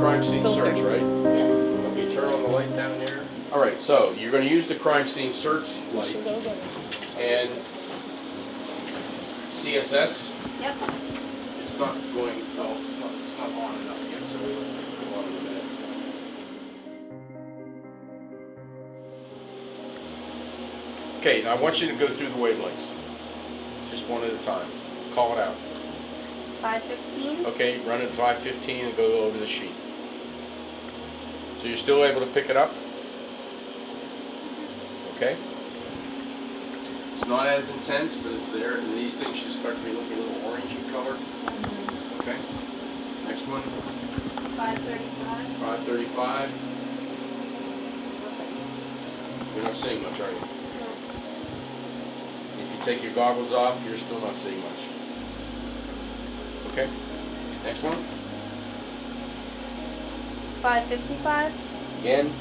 crime scene filter. search, right? Yes. Okay, turn on the light down there. All right, so you're going to use the crime scene search light and CSS. Yep. It's not going. Oh, it's not on enough yet, so we'll go on in a minute. Okay, now I want you to go through the wavelengths, just one at a time. Call it out. 515. Okay, run at 515 and go over the sheet. So you're still able to pick it up? Okay. It's not as intense, but it's there, and these things should start to be looking a little orangey colored. Okay. Next one. 535. 535. You're not seeing much, are you? If you take your goggles off, you're still not seeing much. Okay. Next one. 555. Again.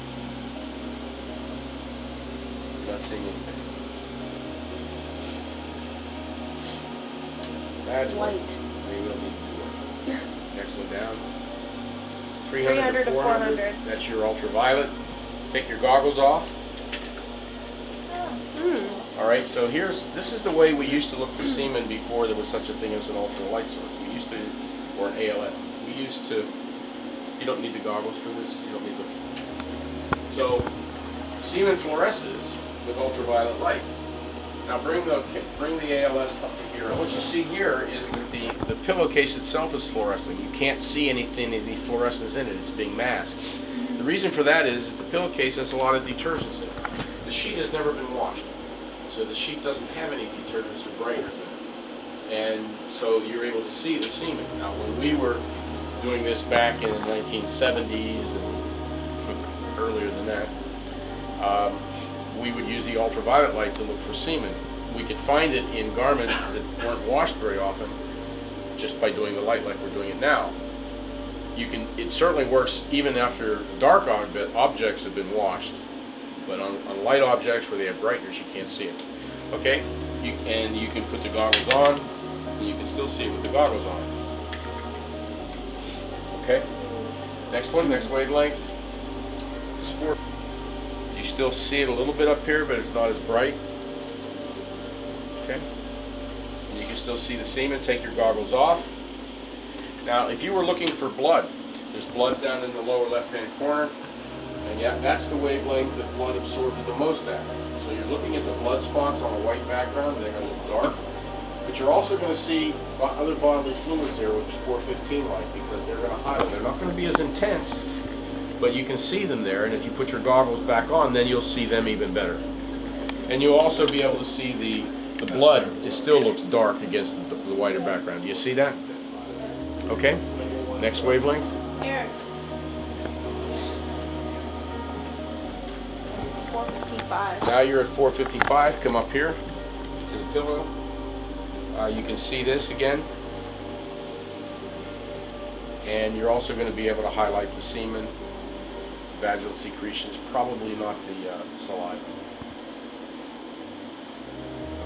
Not seeing anything. That's White. what we will need to do. Next one down. 300 to 400. That's your ultraviolet. Take your goggles off. All right, so this is the way we used to look for semen before there was such a thing as an ultralight source. We used to, or an A.L.S. We used to. You don't need the goggles for this. You don't need the. So, semen fluoresces with ultraviolet light. Now bring the A.L.S. up to here. What you see here is that the pillowcase itself is fluorescing. You can't see anything, any fluorescence in it. It's being masked. The reason for that is that the pillowcase has a lot of detergents in it. The sheet has never been washed, so the sheet doesn't have any detergents or brighteners in it. And so you're able to see the semen. Now when we were doing this back in the 1970s and earlier than that, we would use the ultraviolet light to look for semen. We could find it in garments that weren't washed very often just by doing the light like we're doing it now. It certainly works even after dark objects have been washed, but on light objects where they have brighteners, you can't see it. Okay? And you can put the goggles on, and you can still see it with the goggles on. Okay? Next one, next wavelength is 4. You still see it a little bit up here, but it's not as bright. Okay? And you can still see the semen. Take your goggles off. Now, if you were looking for blood, there's blood down in the lower left-hand corner, and yeah, that's the wavelength that blood absorbs the most at. So you're looking at the blood spots on a white background. They're going to look dark, but you're also going to see other bodily fluids there with the 415 light because they're going to highlight. They're not going to be as intense, but you can see them there, and if you put your goggles back on, then you'll see them even better. And you'll also be able to see the blood. It still looks dark against the whiter background. Do you see that? Okay. Next wavelength. Here. 455. Now you're at 455. Come up here to the pillow. You can see this again. And you're also going to be able to highlight the semen, vaginal secretions, probably not the saliva.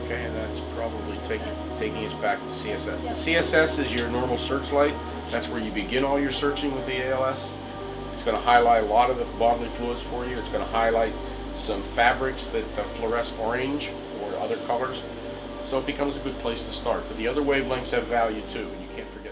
Okay, and that's probably taking us back to CSS. The CSS is your normal search light. That's where you begin all your searching with the A.L.S. It's going to highlight a lot of the bodily fluids for you. It's going to highlight some fabrics that fluoresce orange or other colors. So it becomes a good place to start. But the other wavelengths have value too, and you can't forget